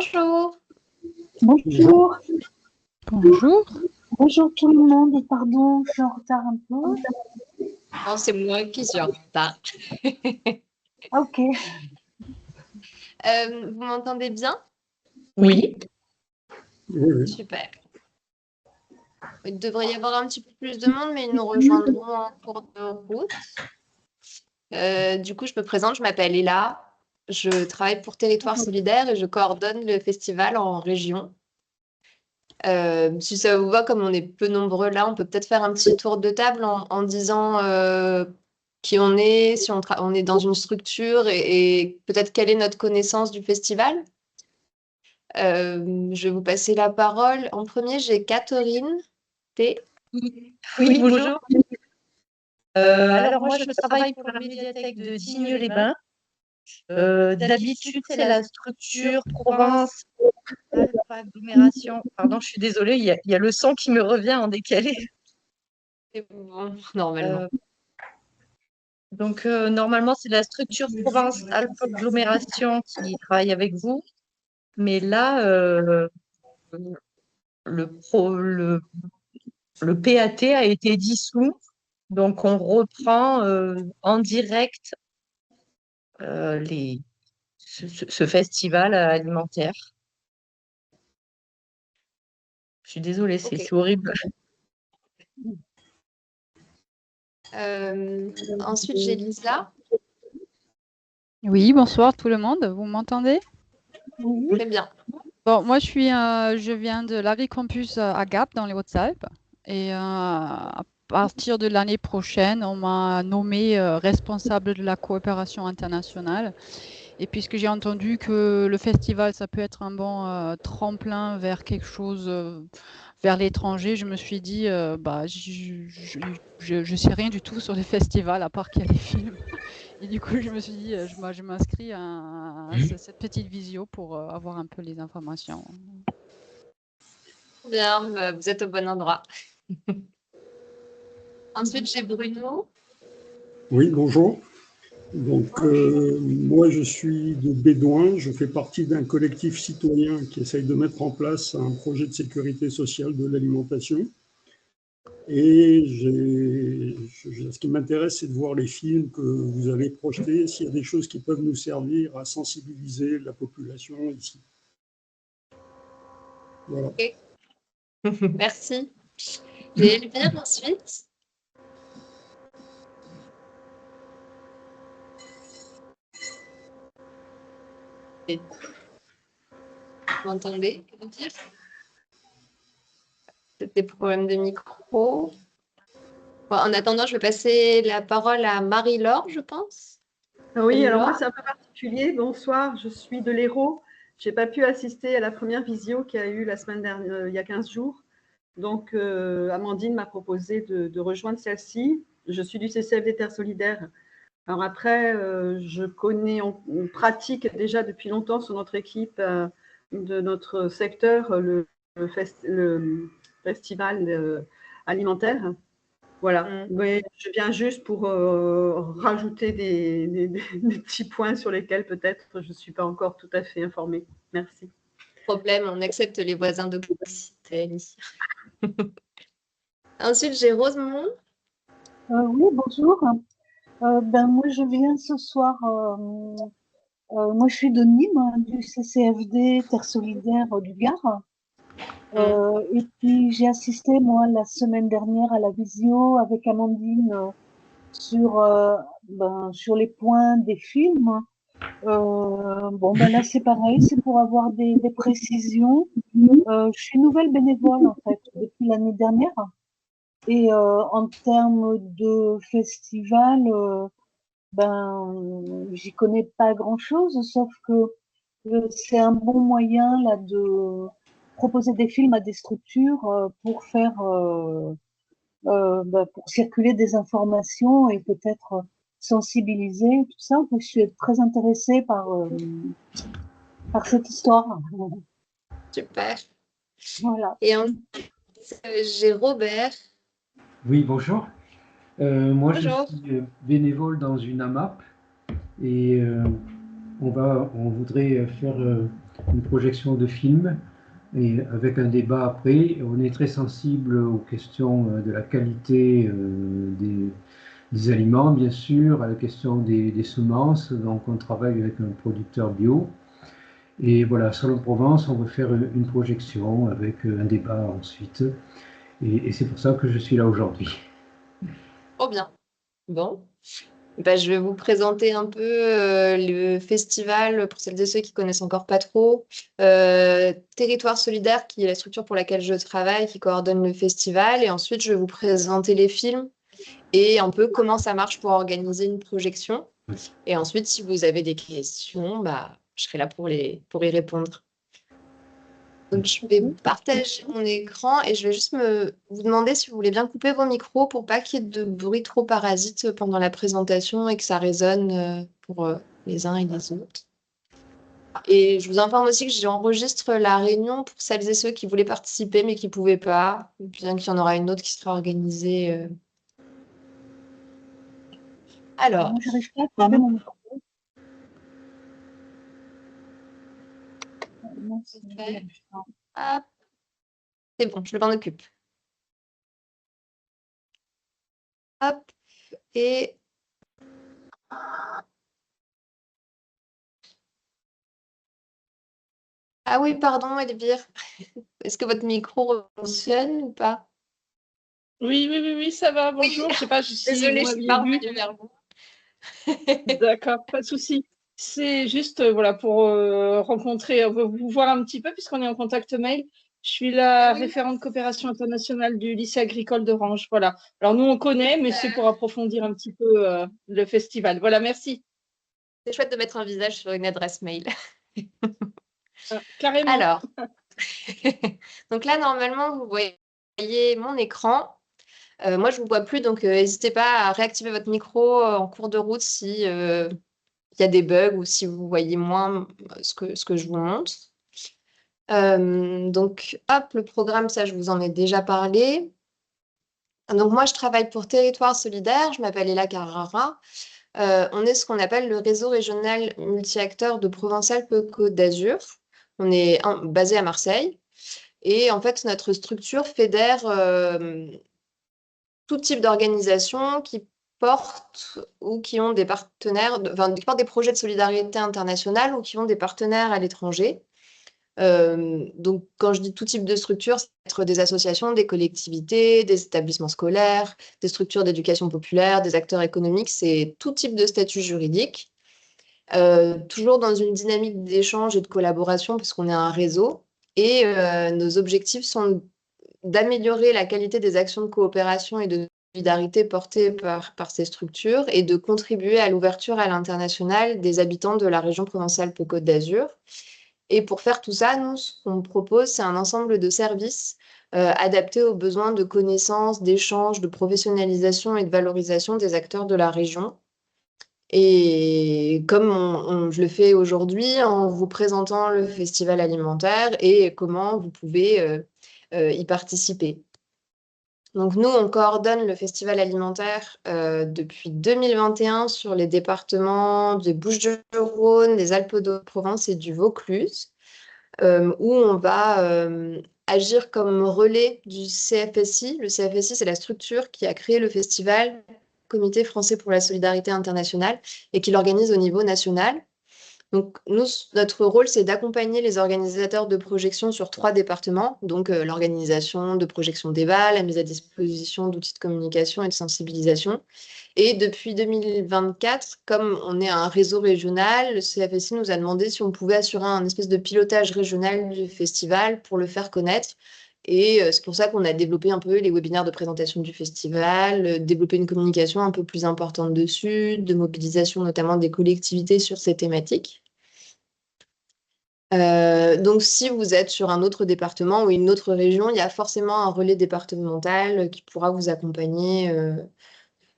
Bonjour. Bonjour. Bonjour. Bonjour tout le monde et pardon, je suis en retard un peu. Non, c'est moi qui suis en retard. Ok. Vous m'entendez bien? Oui. Super. Il devrait y avoir un petit peu plus de monde, mais ils nous rejoindront en cours de route. Du coup, je me présente, je m'appelle Ella. Je travaille pour Territoire Solidaire et je coordonne le festival en région. Si ça vous va, comme on est peu nombreux là, on peut peut-être faire un petit tour de table en disant qui on est, si on est dans une structure et peut-être quelle est notre connaissance du festival. Je vais vous passer la parole. En premier, j'ai Catherine T. Oui, bonjour. Alors moi, je travaille pour la médiathèque de Digne-les-Bains. D'habitude, c'est la structure Provence Alpes Agglomération. Pardon, je suis désolée, il y a le son qui me revient en décalé. C'est bon, normalement. Donc, normalement, c'est la structure Provence Alpes Agglomération qui travaille avec vous. Mais là, le PAT a été dissous. Donc, on reprend en direct ce festival alimentaire. Je suis désolée, Ok. c'est horrible. Ensuite, j'ai Lisa. Oui, bonsoir tout le monde. Vous m'entendez? Très bien. Bon, moi je viens de l'Agricampus à Gap dans les Hautes-Alpes et à partir de l'année prochaine, on m'a nommé responsable de la coopération internationale. Et puisque j'ai entendu que le festival, ça peut être un bon tremplin vers quelque chose, vers l'étranger, je me suis dit, je sais rien du tout sur les festivals à part qu'il y a les films. Et du coup, je me suis dit, je m'inscris à cette petite visio pour avoir un peu les informations. Bien, vous êtes au bon endroit. Ensuite, j'ai Bruno. Oui, bonjour. Donc, moi, je suis de Bédouin. Je fais partie d'un collectif citoyen qui essaye de mettre en place un projet de sécurité sociale de l'alimentation. Et ce qui m'intéresse, c'est de voir les films que vous avez projetés, s'il y a des choses qui peuvent nous servir à sensibiliser la population ici. Voilà. Ok. Merci. J'ai Elvire ensuite. Vous m'entendez, Elvire? Peut-être des problèmes de micro. Bon, en attendant, je vais passer la parole à Marie-Laure, je pense. Oui, alors moi, c'est un peu particulier. Bonsoir, je suis de l'Hérault. Je n'ai pas pu assister à la première visio qu'il y a eu la semaine dernière, il y a 15 jours. Donc, Amandine m'a proposé de rejoindre celle-ci. Je suis du CCF des Terres Solidaires. Alors après, je connais, on pratique déjà depuis longtemps sur notre équipe de notre secteur le festival alimentaire. Voilà, mais je viens juste pour rajouter des petits points sur lesquels peut-être je ne suis pas encore tout à fait informée. Merci. Problème, on accepte les voisins de Bretagne. Ensuite, j'ai Rosemont. Oui, bonjour. Moi, je viens ce soir. Moi, je suis de Nîmes, du CCFD Terre Solidaire du Gard. Et puis, j'ai assisté, moi, la semaine dernière à la visio avec Amandine sur les points des films. Là, c'est pareil, c'est pour avoir des précisions. Je suis nouvelle bénévole, en fait, depuis l'année dernière. Et en termes de festival, j'y connais pas grand-chose, sauf que c'est un bon moyen là de proposer des films à des structures pour faire pour circuler des informations et peut-être sensibiliser tout ça. Donc, je suis très intéressée par cette histoire. Super. Voilà. Et ensuite, j'ai Robert. Oui, bonjour. Moi, Bonjour. je suis bénévole dans une AMAP et on voudrait faire une projection de film et avec un débat après. On est très sensible aux questions de la qualité des aliments, bien sûr, à la question des semences. Donc, on travaille avec un producteur bio. Et voilà, à Salon-de-Provence, on veut faire une projection avec un débat ensuite. Et c'est pour ça que je suis là aujourd'hui. Trop bien. Bon. Bah, je vais vous présenter un peu le festival pour celles et ceux qui connaissent encore pas trop. Territoire solidaire, qui est la structure pour laquelle je travaille, qui coordonne le festival. Et ensuite, je vais vous présenter les films et un peu comment ça marche pour organiser une projection. Et ensuite, si vous avez des questions, bah, je serai là pour y répondre. Donc, je vais partager mon écran et je vais juste vous demander si vous voulez bien couper vos micros pour pas qu'il y ait de bruit trop parasite pendant la présentation et que ça résonne pour les uns et les autres. Et je vous informe aussi que j'enregistre la réunion pour celles et ceux qui voulaient participer mais qui ne pouvaient pas, bien qu'il y en aura une autre qui sera organisée. Alors, Moi, j'arrive pas à couper mon micro. Non, fait. Hop. C'est bon, je m'en occupe. Hop, et ah oui, pardon, Elvire. Est-ce que votre micro fonctionne ou pas? Oui, ça va, bonjour. Je sais pas si Désolée, vous je suis m'aviez pas vu. revenue vers vous. D'accord, pas de souci. C'est juste voilà, pour rencontrer, vous voir un petit peu, puisqu'on est en contact mail. Je suis la référente coopération internationale du lycée agricole d'Orange. Voilà. Alors nous, on connaît, mais c'est pour approfondir un petit peu le festival. Voilà, merci. C'est chouette de mettre un visage sur une adresse mail. Carrément. Alors, donc là, normalement, vous voyez mon écran. Moi, je ne vous vois plus, donc n'hésitez pas à réactiver votre micro en cours de route si il y a des bugs ou si vous voyez moins ce que je vous montre. Donc, hop, le programme, ça, je vous en ai déjà parlé. Donc, moi, je travaille pour Territoire Solidaire. Je m'appelle Ella Carrara. On est ce qu'on appelle le réseau régional multi-acteurs de Provence-Alpes-Côte d'Azur. On est basé à Marseille. Et en fait, notre structure fédère tout type d'organisation qui portent ou qui ont des partenaires, qui portent des projets de solidarité internationale ou qui ont des partenaires à l'étranger. Donc, quand je dis tout type de structure, ça peut être des associations, des collectivités, des établissements scolaires, des structures d'éducation populaire, des acteurs économiques, c'est tout type de statut juridique. Toujours dans une dynamique d'échange et de collaboration, puisqu'on est un réseau. Et nos objectifs sont d'améliorer la qualité des actions de coopération et de solidarité portées par ces structures et de contribuer à l'ouverture à l'international des habitants de la région Provence-Alpes-Côte d'Azur. Et pour faire tout ça, nous, ce qu'on propose, c'est un ensemble de services adaptés aux besoins de connaissances, d'échanges, de professionnalisation et de valorisation des acteurs de la région. Et comme je le fais aujourd'hui en vous présentant le festival alimentaire et comment vous pouvez y participer. Donc nous, on coordonne le festival alimentaire depuis 2021 sur les départements des Bouches-du-Rhône, des Alpes-de-Provence et du Vaucluse, où on va agir comme relais du CFSI. Le CFSI, c'est la structure qui a créé le festival, Comité français pour la solidarité internationale, et qui l'organise au niveau national. Donc, nous, notre rôle, c'est d'accompagner les organisateurs de projection sur 3 départements, donc l'organisation de projection débats, la mise à disposition d'outils de communication et de sensibilisation. Et depuis 2024, comme on est un réseau régional, le CFSI nous a demandé si on pouvait assurer un espèce de pilotage régional du festival pour le faire connaître. Et c'est pour ça qu'on a développé un peu les webinaires de présentation du festival, développé une communication un peu plus importante dessus, de mobilisation notamment des collectivités sur ces thématiques. Donc, si vous êtes sur un autre département ou une autre région, il y a forcément un relais départemental qui pourra vous accompagner.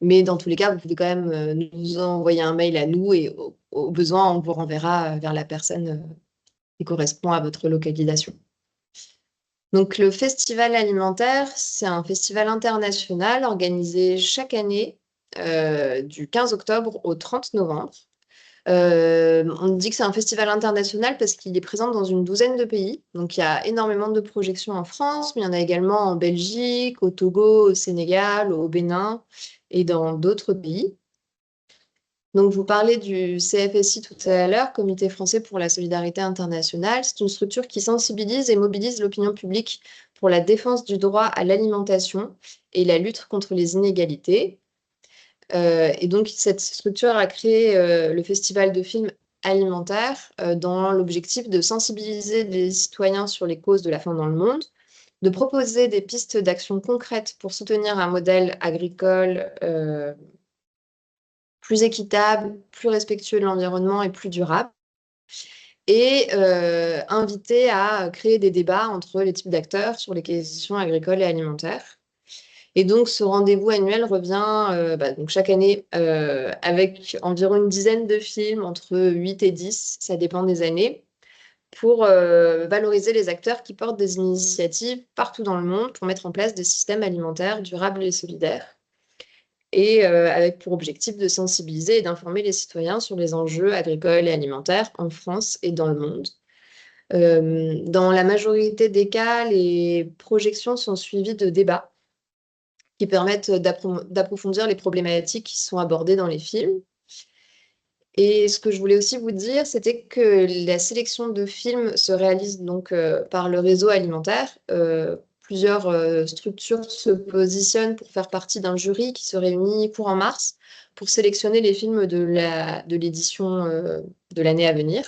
Mais dans tous les cas, vous pouvez quand même nous envoyer un mail à nous et au besoin, on vous renverra vers la personne qui correspond à votre localisation. Donc, le festival alimentaire, c'est un festival international organisé chaque année du 15 octobre au 30 novembre. On dit que c'est un festival international parce qu'il est présent dans une douzaine de pays. Donc, il y a énormément de projections en France, mais il y en a également en Belgique, au Togo, au Sénégal, au Bénin et dans d'autres pays. Donc, vous parlez du CFSI tout à l'heure, Comité français pour la solidarité internationale. C'est une structure qui sensibilise et mobilise l'opinion publique pour la défense du droit à l'alimentation et la lutte contre les inégalités. Et donc, cette structure a créé le festival de films alimentaires dans l'objectif de sensibiliser les citoyens sur les causes de la faim dans le monde, de proposer des pistes d'action concrètes pour soutenir un modèle agricole plus équitable, plus respectueux de l'environnement et plus durable, et inviter à créer des débats entre les types d'acteurs sur les questions agricoles et alimentaires. Et donc, ce rendez-vous annuel revient donc chaque année avec environ une dizaine de films, entre 8 et 10, ça dépend des années, pour valoriser les acteurs qui portent des initiatives partout dans le monde pour mettre en place des systèmes alimentaires durables et solidaires. Et avec pour objectif de sensibiliser et d'informer les citoyens sur les enjeux agricoles et alimentaires en France et dans le monde. Dans la majorité des cas, les projections sont suivies de débats qui permettent d'approfondir les problématiques qui sont abordées dans les films. Et ce que je voulais aussi vous dire, c'était que la sélection de films se réalise donc par le réseau alimentaire. Plusieurs structures se positionnent pour faire partie d'un jury qui se réunit courant mars pour sélectionner les films de l'édition de l'année à venir.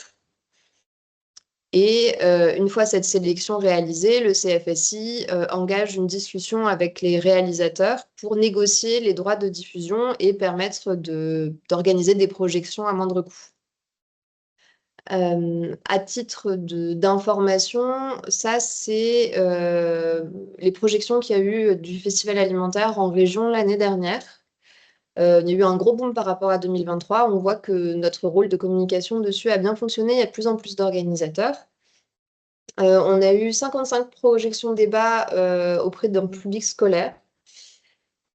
Et une fois cette sélection réalisée, le CFSI engage une discussion avec les réalisateurs pour négocier les droits de diffusion et permettre d'organiser des projections à moindre coût. À titre d'information, ça, c'est les projections qu'il y a eu du Festival alimentaire en région l'année dernière. Il y a eu un gros boom par rapport à 2023. On voit que notre rôle de communication dessus a bien fonctionné. Il y a de plus en plus d'organisateurs. On a eu 55 projections débat auprès d'un public scolaire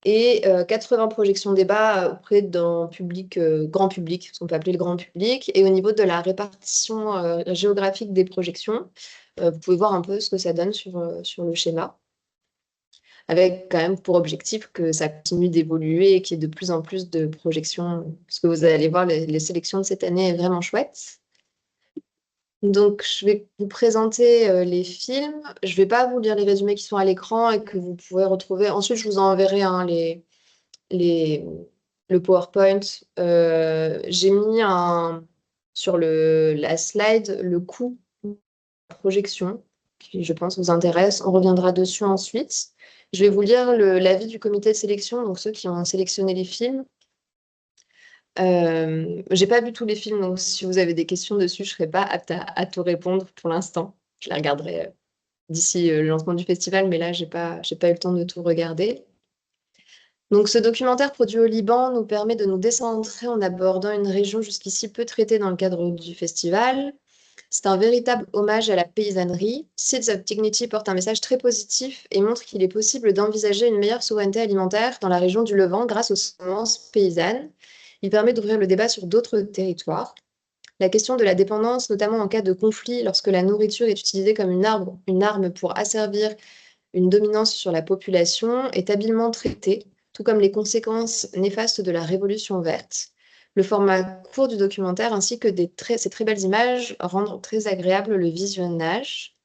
et 80 projections débat auprès d'un public grand public, ce qu'on peut appeler le grand public. Et au niveau de la répartition géographique des projections, vous pouvez voir un peu ce que ça donne sur le schéma, avec quand même pour objectif que ça continue d'évoluer et qu'il y ait de plus en plus de projections, parce que vous allez voir, les sélections de cette année est vraiment chouette. Donc, je vais vous présenter les films. Je ne vais pas vous lire les résumés qui sont à l'écran et que vous pouvez retrouver. Ensuite, je vous enverrai le PowerPoint. J'ai mis sur la slide le coût de la projection, qui, je pense, vous intéresse. On reviendra dessus ensuite. Je vais vous lire l'avis du comité de sélection, donc ceux qui ont sélectionné les films. J'ai pas vu tous les films, donc si vous avez des questions dessus, je serai pas apte à tout répondre pour l'instant. Je les regarderai d'ici le lancement du festival, mais là, j'ai pas eu le temps de tout regarder. Donc, ce documentaire produit au Liban nous permet de nous décentrer en abordant une région jusqu'ici peu traitée dans le cadre du festival. C'est un véritable hommage à la paysannerie. Seeds of Dignity porte un message très positif et montre qu'il est possible d'envisager une meilleure souveraineté alimentaire dans la région du Levant grâce aux semences paysannes. Il permet d'ouvrir le débat sur d'autres territoires. La question de la dépendance, notamment en cas de conflit, lorsque la nourriture est utilisée comme une arme pour asservir une dominance sur la population, est habilement traitée, tout comme les conséquences néfastes de la Révolution verte. Le format court du documentaire ainsi que ces très belles images rendent très agréable le visionnage.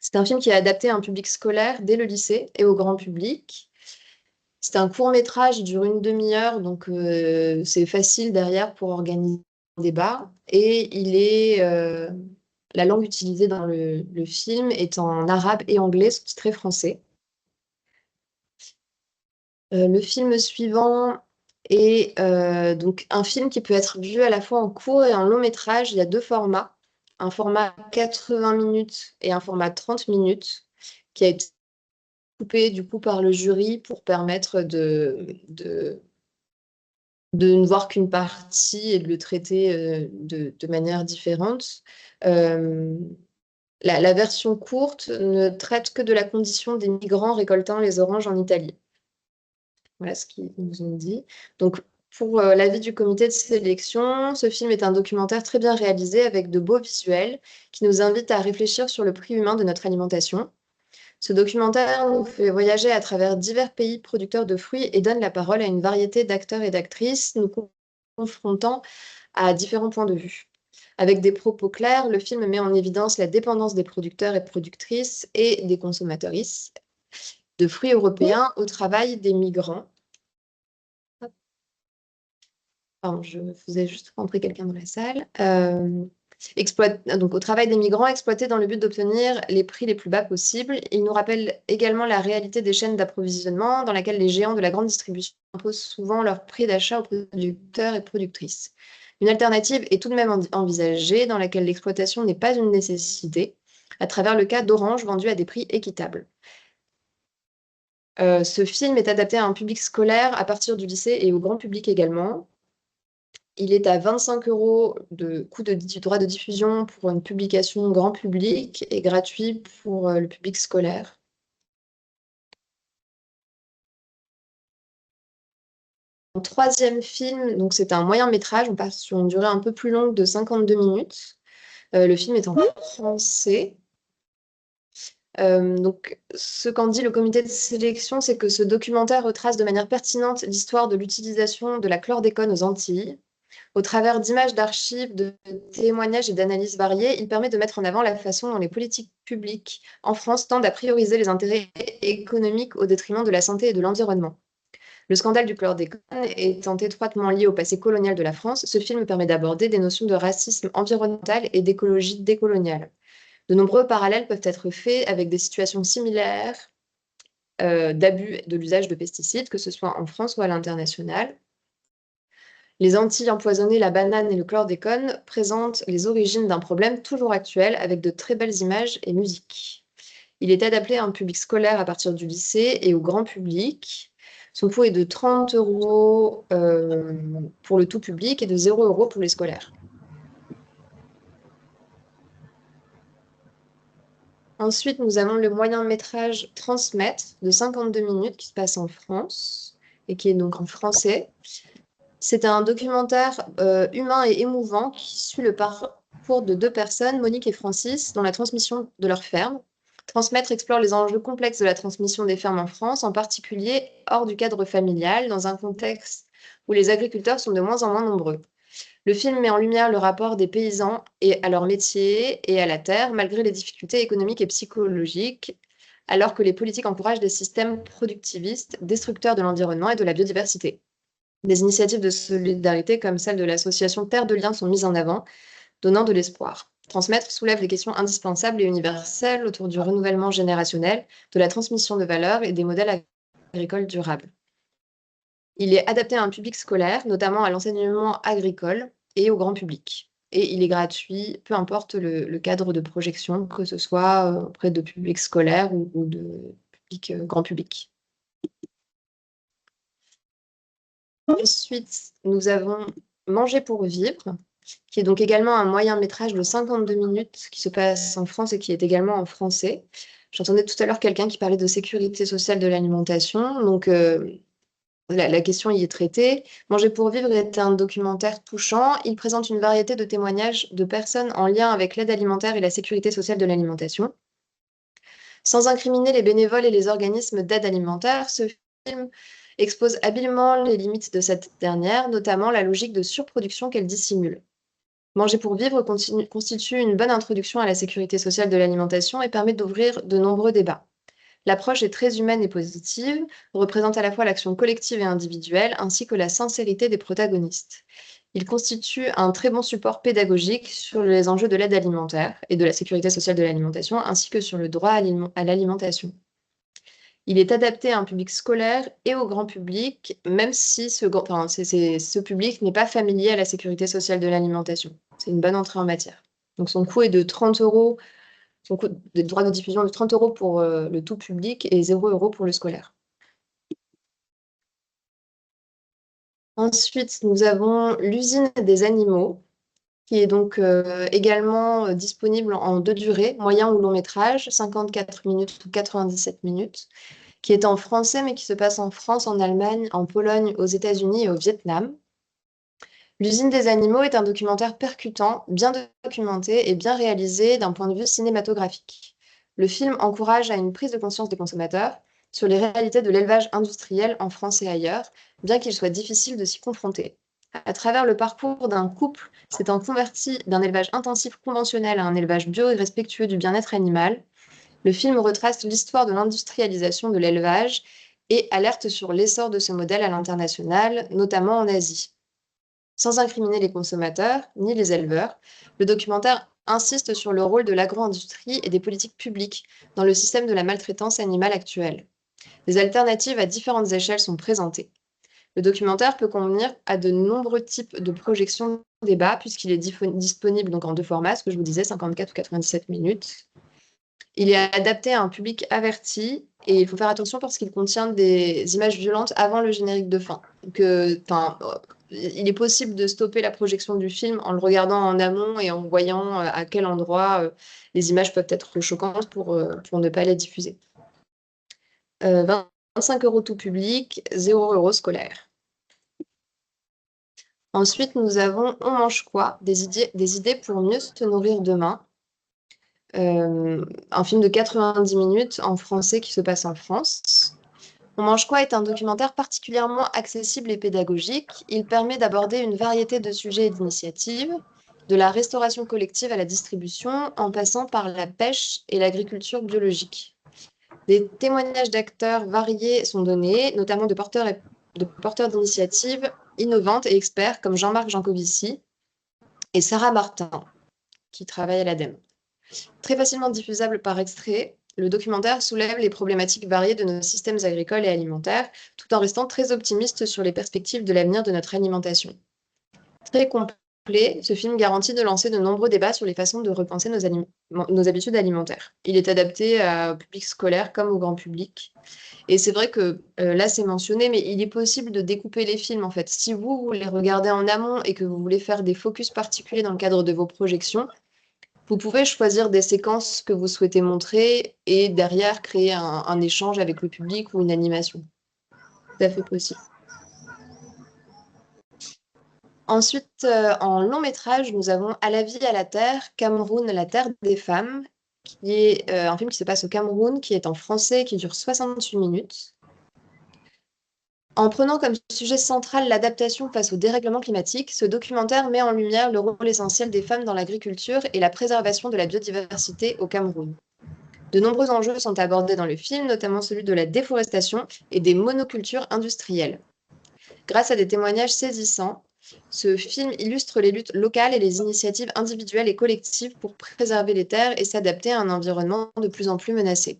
C'est un film qui est adapté à un public scolaire dès le lycée et au grand public. C'est un court-métrage, il dure une demi-heure, donc c'est facile derrière pour organiser un débat. Et la langue utilisée dans le film est en arabe et anglais, sous-titré français. Le film suivant est donc un film qui peut être vu à la fois en court et en long métrage. Il y a deux formats, un format 80 minutes et un format 30 minutes, qui a été coupé du coup par le jury pour permettre de ne voir qu'une partie et de le traiter de manière différente. La version courte ne traite que de la condition des migrants récoltant les oranges en Italie. Voilà ce qu'ils nous ont dit. Donc, Pour l'avis du comité de sélection, ce film est un documentaire très bien réalisé avec de beaux visuels qui nous invitent à réfléchir sur le prix humain de notre alimentation. Ce documentaire nous fait voyager à travers divers pays producteurs de fruits et donne la parole à une variété d'acteurs et d'actrices, nous confrontant à différents points de vue. Avec des propos clairs, le film met en évidence la dépendance des producteurs et productrices et des consommatrices de fruits européens au travail des migrants. Pardon, je faisais juste rentrer quelqu'un dans la salle. Donc, au travail des migrants exploités dans le but d'obtenir les prix les plus bas possibles. Il nous rappelle également la réalité des chaînes d'approvisionnement dans laquelle les géants de la grande distribution imposent souvent leur prix d'achat aux producteurs et productrices. Une alternative est tout de même envisagée dans laquelle l'exploitation n'est pas une nécessité, à travers le cas d'oranges vendues à des prix équitables. Ce film est adapté à un public scolaire à partir du lycée et au grand public également. Il est à 25 € de coût de droit de diffusion pour une publication grand public et gratuit pour le public scolaire. Un troisième film, donc c'est un moyen métrage, on passe sur une durée un peu plus longue de 52 minutes. Le film est en français. Donc, ce qu'en dit le comité de sélection, c'est que ce documentaire retrace de manière pertinente l'histoire de l'utilisation de la chlordécone aux Antilles. Au travers d'images d'archives, de témoignages et d'analyses variées, il permet de mettre en avant la façon dont les politiques publiques en France tendent à prioriser les intérêts économiques au détriment de la santé et de l'environnement. Le scandale du chlordécone étant étroitement lié au passé colonial de la France, ce film permet d'aborder des notions de racisme environnemental et d'écologie décoloniale. De nombreux parallèles peuvent être faits avec des situations similaires d'abus de l'usage de pesticides, que ce soit en France ou à l'international. Les Antilles empoisonnées, la banane et le chlordécone présentent les origines d'un problème toujours actuel avec de très belles images et musiques. Il est adapté à un public scolaire à partir du lycée et au grand public. Son coût est de 30 € pour le tout public et de 0 € pour les scolaires. Ensuite, nous avons le moyen métrage Transmettre de 52 minutes qui se passe en France et qui est donc en français. C'est un documentaire humain et émouvant qui suit le parcours de deux personnes, Monique et Francis, dans la transmission de leur ferme. Transmettre explore les enjeux complexes de la transmission des fermes en France, en particulier hors du cadre familial, dans un contexte où les agriculteurs sont de moins en moins nombreux. Le film met en lumière le rapport des paysans à leur métier et à la terre, malgré les difficultés économiques et psychologiques, alors que les politiques encouragent des systèmes productivistes, destructeurs de l'environnement et de la biodiversité. Des initiatives de solidarité comme celle de l'association Terre de Liens sont mises en avant, donnant de l'espoir. Transmettre soulève des questions indispensables et universelles autour du renouvellement générationnel, de la transmission de valeurs et des modèles agricoles durables. Il est adapté à un public scolaire, notamment à l'enseignement agricole et au grand public. Et il est gratuit, peu importe le cadre de projection, que ce soit auprès de public scolaire ou de public, grand public. Ensuite, nous avons Manger pour vivre, qui est donc également un moyen métrage de 52 minutes qui se passe en France et qui est également en français. J'entendais tout à l'heure quelqu'un qui parlait de sécurité sociale de l'alimentation. Donc, la question y est traitée. Manger pour vivre est un documentaire touchant. Il présente une variété de témoignages de personnes en lien avec l'aide alimentaire et la sécurité sociale de l'alimentation. Sans incriminer les bénévoles et les organismes d'aide alimentaire, ce film expose habilement les limites de cette dernière, notamment la logique de surproduction qu'elle dissimule. Manger pour vivre constitue une bonne introduction à la sécurité sociale de l'alimentation et permet d'ouvrir de nombreux débats. L'approche est très humaine et positive, représente à la fois l'action collective et individuelle, ainsi que la sincérité des protagonistes. Il constitue un très bon support pédagogique sur les enjeux de l'aide alimentaire et de la sécurité sociale de l'alimentation, ainsi que sur le droit à l'alimentation. Il est adapté à un public scolaire et au grand public, même si ce public n'est pas familier à la sécurité sociale de l'alimentation. C'est une bonne entrée en matière. Donc son coût est de 30 €, son coût de droit de diffusion de 30 € pour le tout public et 0 € pour le scolaire. Ensuite, nous avons L'usine des animaux, qui est donc également disponible en 2 durées, moyen ou long métrage, 54 minutes ou 97 minutes, qui est en français, mais qui se passe en France, en Allemagne, en Pologne, aux États-Unis et au Vietnam. L'usine des animaux est un documentaire percutant, bien documenté et bien réalisé d'un point de vue cinématographique. Le film encourage à une prise de conscience des consommateurs sur les réalités de l'élevage industriel en France et ailleurs, bien qu'il soit difficile de s'y confronter. À travers le parcours d'un couple s'étant converti d'un élevage intensif conventionnel à un élevage bio et respectueux du bien-être animal, le film retrace l'histoire de l'industrialisation de l'élevage et alerte sur l'essor de ce modèle à l'international, notamment en Asie. Sans incriminer les consommateurs ni les éleveurs, le documentaire insiste sur le rôle de l'agro-industrie et des politiques publiques dans le système de la maltraitance animale actuelle. Des alternatives à différentes échelles sont présentées. Le documentaire peut convenir à de nombreux types de projections débat puisqu'il est disponible donc en 2 formats, ce que je vous disais, 54 ou 97 minutes. Il est adapté à un public averti et il faut faire attention parce qu'il contient des images violentes avant le générique de fin. Donc, il est possible de stopper la projection du film en le regardant en amont et en voyant à quel endroit les images peuvent être choquantes pour ne pas les diffuser. 25 € tout public, 0 € scolaire. Ensuite, nous avons On mange quoi? Des idées pour mieux se nourrir demain. Un film de 90 minutes en français qui se passe en France. On mange quoi est un documentaire particulièrement accessible et pédagogique. Il permet d'aborder une variété de sujets et d'initiatives, de la restauration collective à la distribution, en passant par la pêche et l'agriculture biologique. Des témoignages d'acteurs variés sont donnés, notamment de porteurs d'initiatives innovantes et experts comme Jean-Marc Jancovici et Sarah Martin, qui travaille à l'ADEME. Très facilement diffusable par extrait, le documentaire soulève les problématiques variées de nos systèmes agricoles et alimentaires, tout en restant très optimiste sur les perspectives de l'avenir de notre alimentation. Très complet, ce film garantit de lancer de nombreux débats sur les façons de repenser nos habitudes alimentaires. Il est adapté au public scolaire comme au grand public. Et c'est vrai que là, c'est mentionné, mais il est possible de découper les films, en fait. Si vous les regardez en amont et que vous voulez faire des focus particuliers dans le cadre de vos projections, vous pouvez choisir des séquences que vous souhaitez montrer et derrière créer un échange avec le public ou une animation. Tout à fait possible. Ensuite, en long métrage, nous avons À la vie, à la terre, Cameroun, la terre des femmes, qui est un film qui se passe au Cameroun, qui est en français, qui dure 68 minutes. En prenant comme sujet central l'adaptation face au dérèglement climatique, ce documentaire met en lumière le rôle essentiel des femmes dans l'agriculture et la préservation de la biodiversité au Cameroun. De nombreux enjeux sont abordés dans le film, notamment celui de la déforestation et des monocultures industrielles. Grâce à des témoignages saisissants, ce film illustre les luttes locales et les initiatives individuelles et collectives pour préserver les terres et s'adapter à un environnement de plus en plus menacé.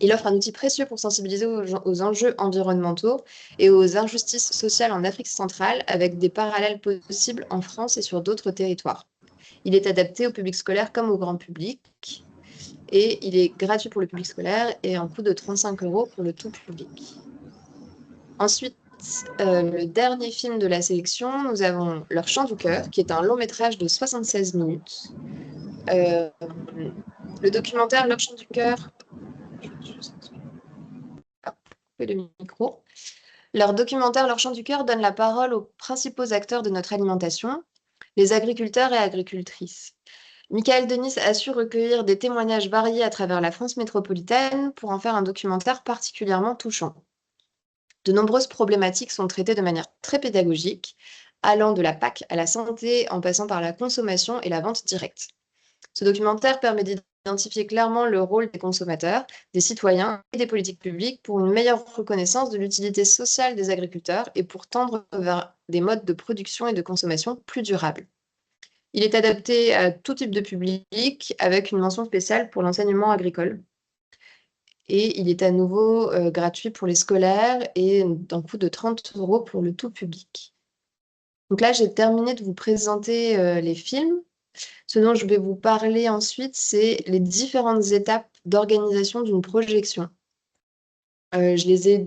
Il offre un outil précieux pour sensibiliser aux enjeux environnementaux et aux injustices sociales en Afrique centrale, avec des parallèles possibles en France et sur d'autres territoires. Il est adapté au public scolaire comme au grand public, et il est gratuit pour le public scolaire et un coût de 35 € pour le tout public. Ensuite, le dernier film de la sélection, nous avons Leur chant du cœur, qui est un long métrage de 76 minutes. Le documentaire Leur chant du cœur... le micro. Leur documentaire Leur chant du cœur donne la parole aux principaux acteurs de notre alimentation, les agriculteurs et agricultrices. Michael Denis a su recueillir des témoignages variés à travers la France métropolitaine pour en faire un documentaire particulièrement touchant. De nombreuses problématiques sont traitées de manière très pédagogique, allant de la PAC à la santé en passant par la consommation et la vente directe. Ce documentaire permet d'identifier clairement le rôle des consommateurs, des citoyens et des politiques publiques pour une meilleure reconnaissance de l'utilité sociale des agriculteurs et pour tendre vers des modes de production et de consommation plus durables. Il est adapté à tout type de public avec une mention spéciale pour l'enseignement agricole. Et il est à nouveau gratuit pour les scolaires et d'un coût de 30 € pour le tout public. Donc là, j'ai terminé de vous présenter les films. Ce dont je vais vous parler ensuite, c'est les différentes étapes d'organisation d'une projection. Je les ai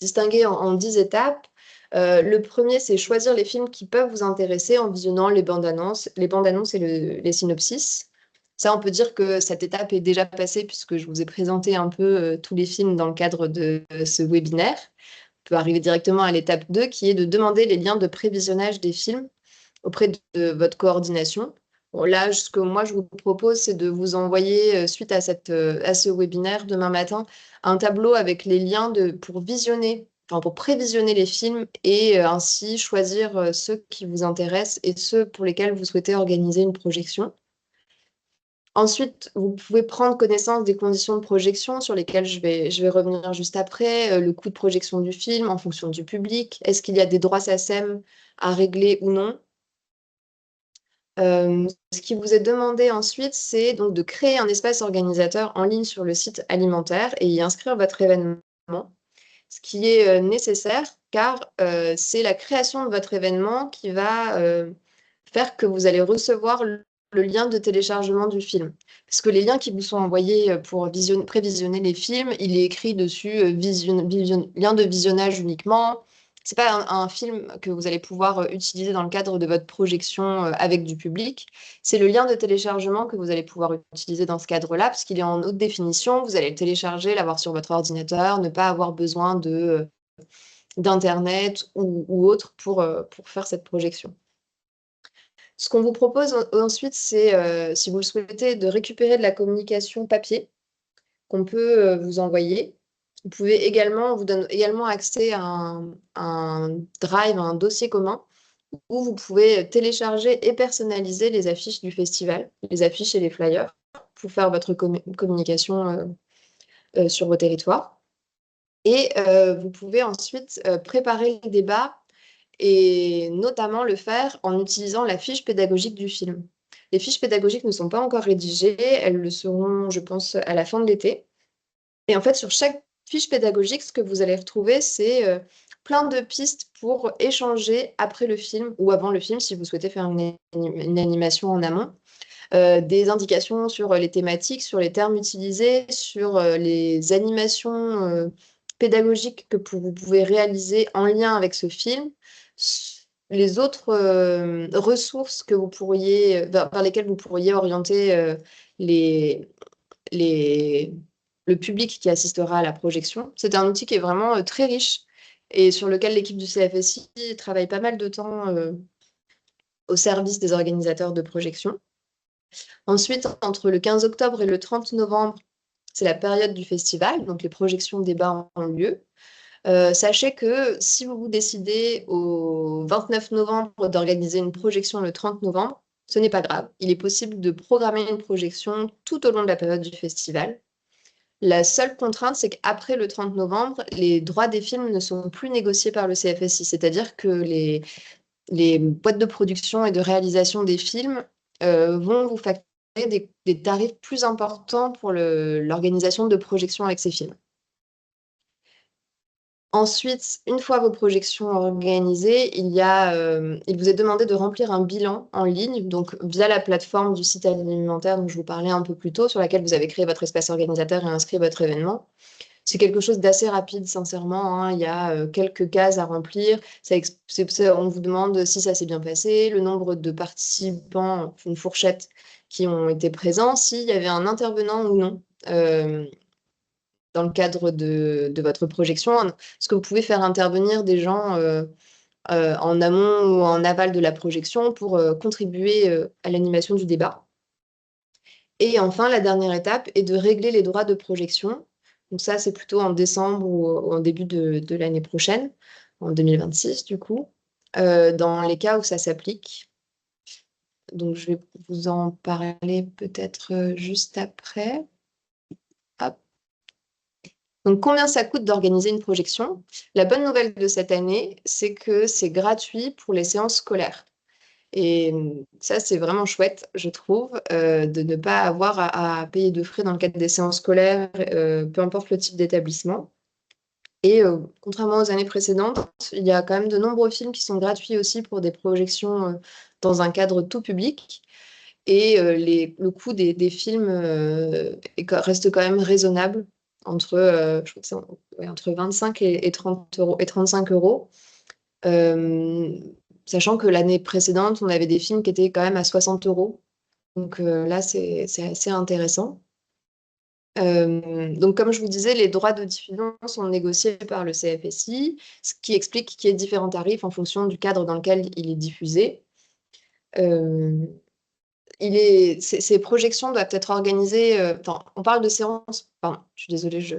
distinguées en 10 étapes. Le premier, c'est choisir les films qui peuvent vous intéresser en visionnant les bandes annonces et les synopsis. Ça, on peut dire que cette étape est déjà passée puisque je vous ai présenté un peu tous les films dans le cadre de ce webinaire. peut arriver directement à l'étape 2, qui est de demander les liens de prévisionnage des films auprès de votre coordination. Bon, là, ce que moi, je vous propose, c'est de vous envoyer, suite à ce webinaire demain matin, un tableau avec les liens pour prévisionner les films et ainsi choisir ceux qui vous intéressent et ceux pour lesquels vous souhaitez organiser une projection. Ensuite, vous pouvez prendre connaissance des conditions de projection sur lesquelles je vais revenir juste après, le coût de projection du film en fonction du public, est-ce qu'il y a des droits SACEM à régler ou non. Ce qui vous est demandé ensuite, c'est donc de créer un espace organisateur en ligne sur le site alimentaire et y inscrire votre événement, ce qui est nécessaire car c'est la création de votre événement qui va faire que vous allez recevoir le lien de téléchargement du film. Parce que les liens qui vous sont envoyés pour prévisionner les films, il est écrit dessus lien de visionnage uniquement. Ce n'est pas un film que vous allez pouvoir utiliser dans le cadre de votre projection avec du public. C'est le lien de téléchargement que vous allez pouvoir utiliser dans ce cadre-là, parce qu'il est en haute définition. Vous allez le télécharger, l'avoir sur votre ordinateur, ne pas avoir besoin d'Internet ou autre pour faire cette projection. Ce qu'on vous propose ensuite, c'est, si vous le souhaitez, de récupérer de la communication papier qu'on peut vous envoyer. Vous pouvez également, on vous donne également accès à un drive, un dossier commun, où vous pouvez télécharger et personnaliser les affiches du festival, les affiches et les flyers, pour faire votre communication sur vos territoires. Et vous pouvez ensuite préparer le débat et notamment le faire en utilisant la fiche pédagogique du film. Les fiches pédagogiques ne sont pas encore rédigées, elles le seront, je pense, à la fin de l'été. Et en fait, sur chaque fiche pédagogique, ce que vous allez retrouver, c'est plein de pistes pour échanger après le film ou avant le film, si vous souhaitez faire une animation en amont. Des indications sur les thématiques, sur les termes utilisés, sur les animations pédagogiques que vous pouvez réaliser en lien avec ce film, les autres ressources que vous pourriez, par lesquelles vous pourriez orienter le public qui assistera à la projection. C'est un outil qui est vraiment très riche et sur lequel l'équipe du CFSI travaille pas mal de temps au service des organisateurs de projection. Ensuite, entre le 15 octobre et le 30 novembre, c'est la période du festival, donc les projections débats ont lieu. Sachez que si vous décidez au 29 novembre d'organiser une projection le 30 novembre, ce n'est pas grave. Il est possible de programmer une projection tout au long de la période du festival. La seule contrainte, c'est qu'après le 30 novembre, les droits des films ne sont plus négociés par le CFSI. C'est-à-dire que les boîtes de production et de réalisation des films vont vous facturer des tarifs plus importants pour l'organisation de projections avec ces films. Ensuite, une fois vos projections organisées, il vous est demandé de remplir un bilan en ligne, donc via la plateforme du site alimentaire dont je vous parlais un peu plus tôt, sur laquelle vous avez créé votre espace organisateur et inscrit votre événement. C'est quelque chose d'assez rapide, sincèrement, hein. Il y a quelques cases à remplir. On vous demande si ça s'est bien passé, le nombre de participants, une fourchette, qui ont été présents, s'il y avait un intervenant ou non dans le cadre de votre projection. Est-ce que vous pouvez faire intervenir des gens en amont ou en aval de la projection pour contribuer à l'animation du débat? Et enfin, la dernière étape est de régler les droits de projection. Donc ça, c'est plutôt en décembre ou en début de l'année prochaine, en 2026 du coup, dans les cas où ça s'applique. Donc je vais vous en parler peut-être juste après. Hop. Donc combien ça coûte d'organiser une projection? La bonne nouvelle de cette année, c'est que c'est gratuit pour les séances scolaires. Et ça, c'est vraiment chouette, je trouve, de ne pas avoir à payer de frais dans le cadre des séances scolaires, peu importe le type d'établissement. Et contrairement aux années précédentes, il y a quand même de nombreux films qui sont gratuits aussi pour des projections dans un cadre tout public. Et le coût des films reste quand même raisonnable, entre 25 et 30 euros, et 35 euros. Sachant que l'année précédente, on avait des films qui étaient quand même à 60 euros. Donc là, c'est assez intéressant. Donc, comme je vous disais, les droits de diffusion sont négociés par le CFSI, ce qui explique qu'il y ait différents tarifs en fonction du cadre dans lequel il est diffusé. Ces projections doivent être organisées. On parle de séances. Pardon, je suis désolée, je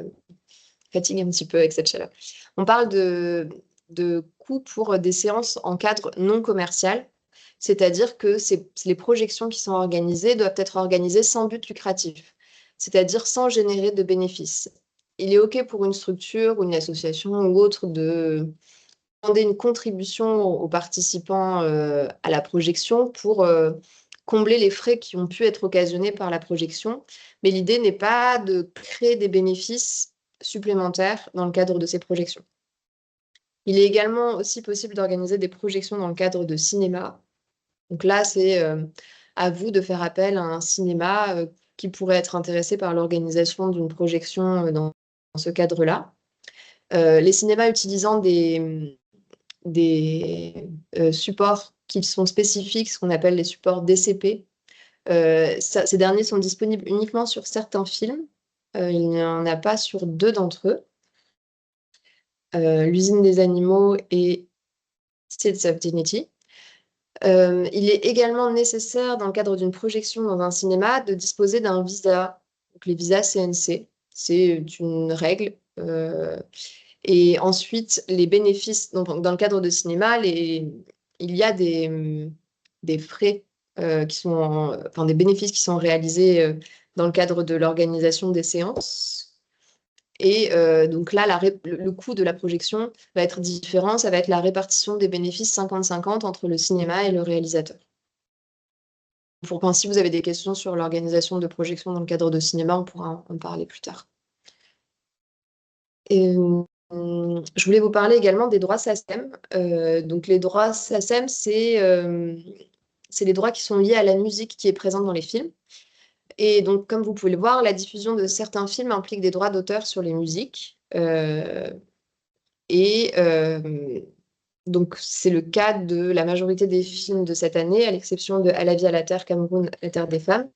fatigue un petit peu avec cette chaleur. On parle de coûts pour des séances en cadre non commercial, c'est-à-dire que les projections qui sont organisées doivent être organisées sans but lucratif, c'est-à-dire sans générer de bénéfices. Il est OK pour une structure ou une association ou autre de demander une contribution aux participants à la projection pour combler les frais qui ont pu être occasionnés par la projection. Mais l'idée n'est pas de créer des bénéfices supplémentaires dans le cadre de ces projections. Il est également aussi possible d'organiser des projections dans le cadre de cinéma. Donc là, c'est à vous de faire appel à un cinéma qui pourrait être intéressé par l'organisation d'une projection dans ce cadre-là. Les cinémas utilisant des supports qui sont spécifiques, ce qu'on appelle les supports DCP. Ces derniers sont disponibles uniquement sur certains films. Il n'y en a pas sur 2 d'entre eux. L'usine des animaux et Seeds of Dignity. Il est également nécessaire, dans le cadre d'une projection dans un cinéma, de disposer d'un visa. Donc, les visas CNC, c'est une règle. Et ensuite, les bénéfices, donc dans le cadre de cinéma, il y a des frais qui sont, des bénéfices qui sont réalisés dans le cadre de l'organisation des séances. Et donc là, le coût de la projection va être différent. Ça va être la répartition des bénéfices 50-50 entre le cinéma et le réalisateur. Si vous avez des questions sur l'organisation de projection dans le cadre de cinéma, on pourra en parler plus tard. Je voulais vous parler également des droits SACEM. Donc les droits SACEM, c'est les droits qui sont liés à la musique qui est présente dans les films. Et donc, comme vous pouvez le voir, la diffusion de certains films implique des droits d'auteur sur les musiques. Donc, c'est le cas de la majorité des films de cette année, à l'exception de À la vie, à la terre, Cameroun, la terre des femmes,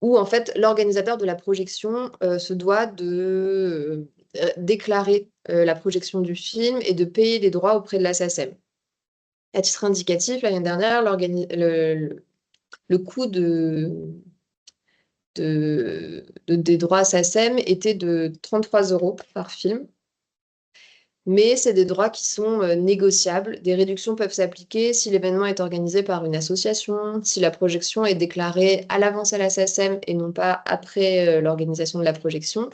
où en fait, l'organisateur de la projection se doit de déclarer la projection du film et de payer les droits auprès de la SACEM. À titre indicatif, l'année dernière, le coût des droits SACEM était de 33 € par film. Mais c'est des droits qui sont négociables. Des réductions peuvent s'appliquer si l'événement est organisé par une association, si la projection est déclarée à l'avance à la SACEM et non pas après l'organisation de la projection,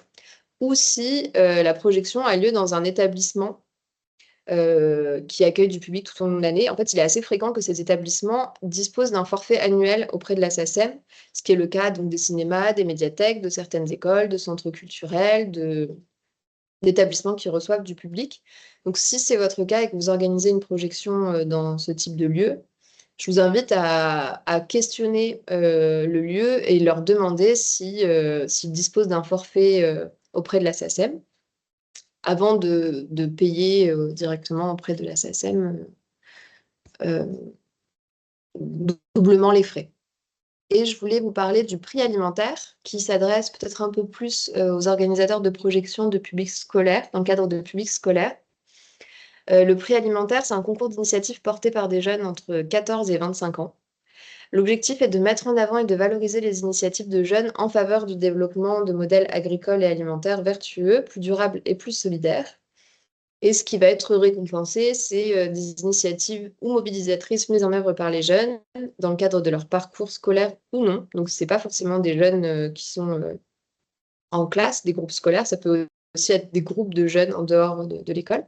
ou si la projection a lieu dans un établissement qui accueille du public tout au long de l'année. En fait, il est assez fréquent que ces établissements disposent d'un forfait annuel auprès de la SACEM, ce qui est le cas donc, des cinémas, des médiathèques, de certaines écoles, de centres culturels, d'établissements qui reçoivent du public. Donc, si c'est votre cas et que vous organisez une projection dans ce type de lieu, je vous invite à questionner le lieu et leur demander s'ils disposent d'un forfait auprès de la SACEM avant de payer directement auprès de la SACEM doublement les frais. Et je voulais vous parler du prix alimentaire qui s'adresse peut-être un peu plus aux organisateurs de projection de public scolaire, dans le cadre de public scolaire. Le prix alimentaire, c'est un concours d'initiative porté par des jeunes entre 14 et 25 ans. L'objectif est de mettre en avant et de valoriser les initiatives de jeunes en faveur du développement de modèles agricoles et alimentaires vertueux, plus durables et plus solidaires. Et ce qui va être récompensé, c'est des initiatives ou mobilisatrices mises en œuvre par les jeunes dans le cadre de leur parcours scolaire ou non. Donc, ce n'est pas forcément des jeunes qui sont en classe, des groupes scolaires, ça peut aussi être des groupes de jeunes en dehors de l'école.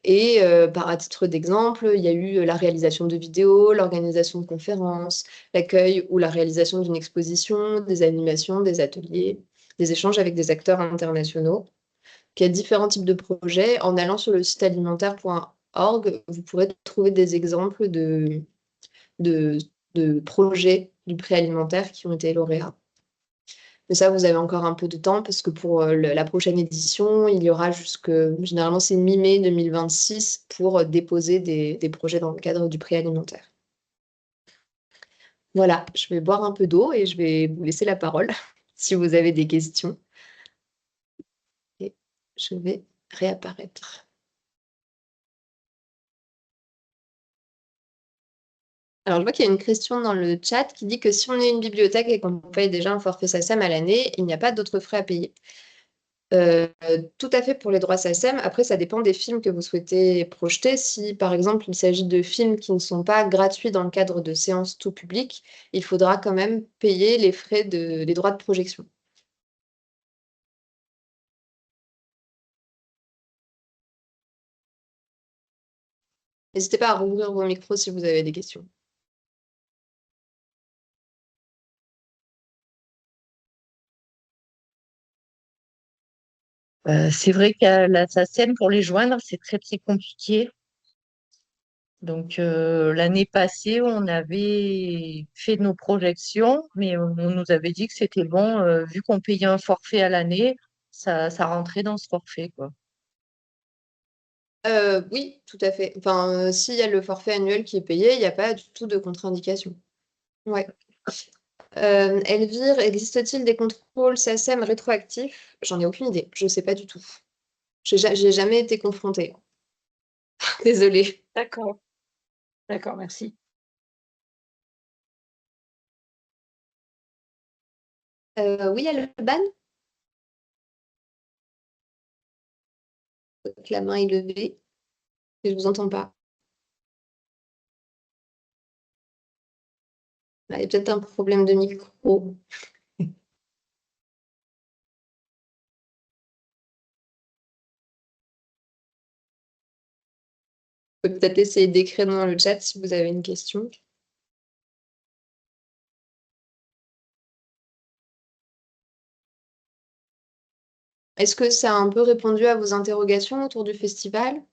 Et à titre d'exemple, il y a eu la réalisation de vidéos, l'organisation de conférences, l'accueil ou la réalisation d'une exposition, des animations, des ateliers, des échanges avec des acteurs internationaux. Il y a différents types de projets. En allant sur le site alimentaire.org, vous pourrez trouver des exemples de projets du prix alimentaire qui ont été lauréats. Mais ça, vous avez encore un peu de temps parce que pour la prochaine édition, il y aura généralement, c'est mi-mai 2026 pour déposer des projets dans le cadre du prix alimentaire. Voilà, je vais boire un peu d'eau et je vais vous laisser la parole. si vous avez des questions. Et je vais réapparaître. Alors, je vois qu'il y a une question dans le chat qui dit que si on est une bibliothèque et qu'on paye déjà un forfait SACEM à l'année, il n'y a pas d'autres frais à payer. Tout à fait pour les droits SACEM. Après, ça dépend des films que vous souhaitez projeter. Si, par exemple, il s'agit de films qui ne sont pas gratuits dans le cadre de séances tout public, il faudra quand même payer les frais des droits de projection. N'hésitez pas à rouvrir vos micros si vous avez des questions. C'est vrai qu'à la SACEM, pour les joindre, c'est très, très compliqué. Donc, l'année passée, on avait fait nos projections, mais on nous avait dit que c'était bon, vu qu'on payait un forfait à l'année, ça rentrait dans ce forfait, quoi. Oui, tout à fait. Enfin, s'il y a le forfait annuel qui est payé, il n'y a pas du tout de contre-indication. Ouais. Elvire, existe-t-il des contrôles SACEM rétroactifs? J'en ai aucune idée, je ne sais pas du tout. J'ai jamais été confrontée. Désolée. D'accord. D'accord, merci. Oui, Alban? La main est levée. Je ne vous entends pas. Il y a peut-être un problème de micro. Vous pouvez peut-être essayer d'écrire dans le chat si vous avez une question. Est-ce que ça a un peu répondu à vos interrogations autour du festival?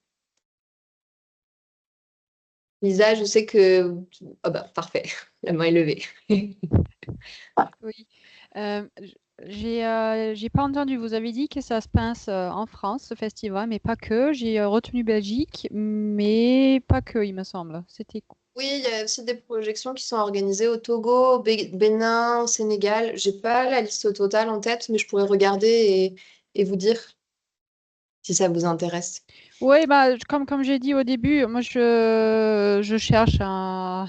Lisa, je sais que... Ah bah, parfait, la main est levée. Oui. J'ai pas entendu. Vous avez dit que ça se passe en France, ce festival, mais pas que. J'ai retenu Belgique, mais pas que, il me semble. C'était Oui, il y a aussi des projections qui sont organisées au Togo, au Bénin, au Sénégal. J'ai pas la liste totale en tête, mais je pourrais regarder et vous dire si ça vous intéresse. Oui, bah, comme j'ai dit au début, moi je cherche un.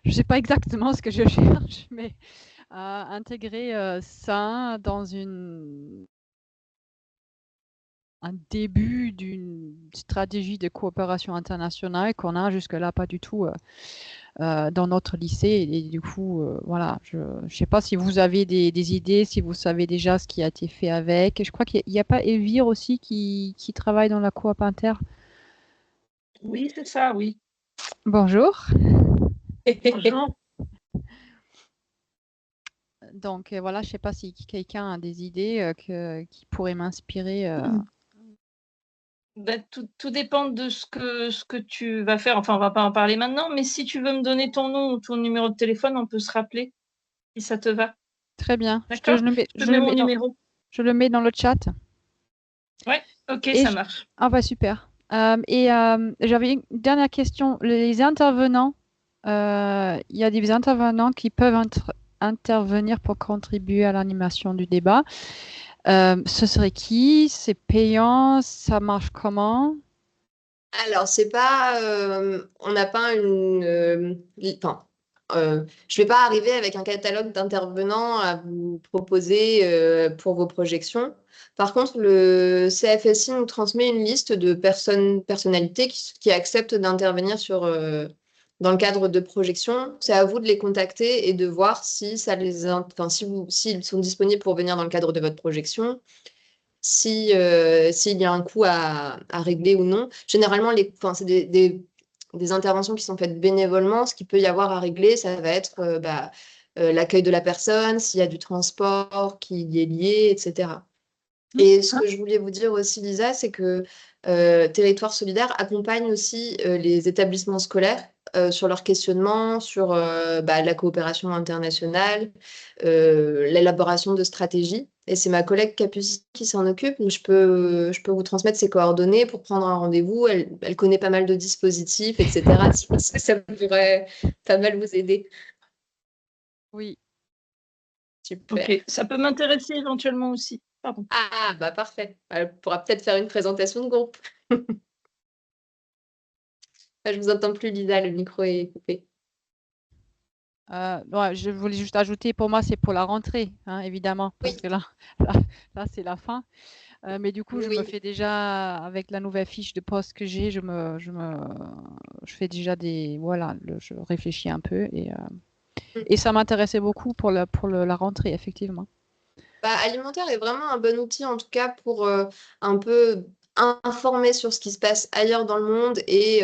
Je sais pas exactement ce que je cherche, mais intégrer ça dans un début d'une stratégie de coopération internationale qu'on a jusque-là pas du tout dans notre lycée. Et du coup, voilà, je ne sais pas si vous avez des idées, si vous savez déjà ce qui a été fait avec. Je crois qu'il n'y a pas Elvire aussi qui travaille dans la coop inter. Oui, c'est ça, oui. Bonjour. Bonjour. Donc voilà, je ne sais pas si quelqu'un a des idées qui pourraient m'inspirer. Ben, tout dépend de ce que tu vas faire. Enfin, on va pas en parler maintenant, mais si tu veux me donner ton nom ou ton numéro de téléphone, on peut se rappeler, si ça te va. Très bien. D'accord? Je te mets mon numéro. Je le mets dans le chat. Ouais, ok, Et ça marche. Ah bah super. J'avais une dernière question. Les intervenants, il y a des intervenants qui peuvent intervenir pour contribuer à l'animation du débat. Ce serait qui? C'est payant? Ça marche comment? Alors, c'est pas, on n'a pas enfin, je vais pas arriver avec un catalogue d'intervenants à vous proposer pour vos projections. Par contre, le CFSI nous transmet une liste de personnalités qui acceptent d'intervenir dans le cadre de projections. C'est à vous de les contacter et de voir si ça enfin, s'ils sont disponibles pour venir dans le cadre de votre projection, s'il y a un coût à régler ou non. Généralement, enfin, c'est des interventions qui sont faites bénévolement. Ce qu'il peut y avoir à régler, ça va être l'accueil de la personne, s'il y a du transport qui y est lié, etc. Et ce que je voulais vous dire aussi, Lisa, c'est que Territoire solidaire accompagne aussi les établissements scolaires sur leur questionnement, sur la coopération internationale, l'élaboration de stratégies. Et c'est ma collègue Capucine qui s'en occupe. Donc je peux vous transmettre ses coordonnées pour prendre un rendez-vous. Elle connaît pas mal de dispositifs, etc. Je pense que ça pourrait pas mal vous aider. Oui. Super. Ok, ça peut m'intéresser éventuellement aussi. Pardon. Ah, bah parfait. Elle pourra peut-être faire une présentation de groupe. Je vous entends plus, Lisa, le micro est coupé. Ouais, je voulais juste ajouter, pour moi, c'est pour la rentrée, hein, évidemment, parce Oui. que là, c'est la fin. Mais du coup, je me Oui. fais déjà, avec la nouvelle fiche de poste que j'ai, je fais déjà voilà, je réfléchis un peu et ça m'intéressait beaucoup pour la rentrée, effectivement. Bah, Alimentaire est vraiment un bon outil, en tout cas, pour un peu informer sur ce qui se passe ailleurs dans le monde et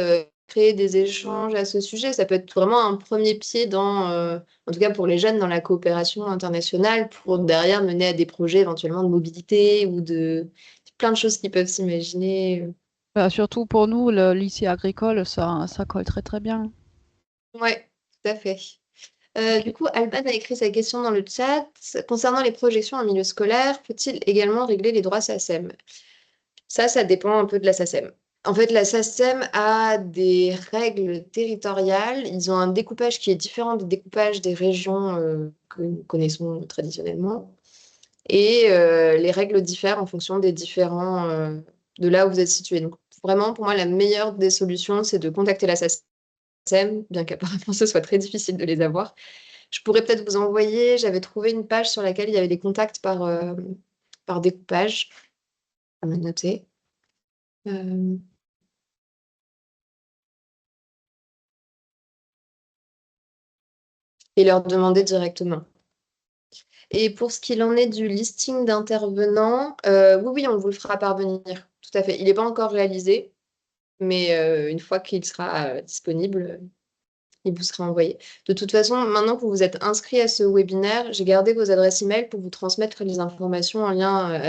créer des échanges à ce sujet. Ça peut être vraiment un premier pied en tout cas pour les jeunes, dans la coopération internationale, pour derrière mener à des projets éventuellement de mobilité ou de plein de choses qui peuvent s'imaginer. Bah, surtout pour nous, le lycée agricole, ça colle très très bien. Ouais, tout à fait. Ok. Du coup, Alban a écrit sa question dans le chat. Concernant les projections en milieu scolaire, faut-il également régler les droits SACEM? Ça dépend un peu de la SACEM. En fait, la SACEM a des règles territoriales. Ils ont un découpage qui est différent du découpage des régions que nous connaissons traditionnellement. Et les règles diffèrent en fonction des de là où vous êtes situé. Donc, vraiment, pour moi, la meilleure des solutions, c'est de contacter la SACEM, bien qu'apparemment ce soit très difficile de les avoir. Je pourrais peut-être vous envoyer, j'avais trouvé une page sur laquelle il y avait des contacts par découpage. À me noter. Et leur demander directement. Et pour ce qu'il en est du listing d'intervenants, oui, on vous le fera parvenir. Tout à fait. Il n'est pas encore réalisé, mais une fois qu'il sera disponible, il vous sera envoyé. De toute façon, maintenant que vous vous êtes inscrit à ce webinaire, j'ai gardé vos adresses email pour vous transmettre les informations en lien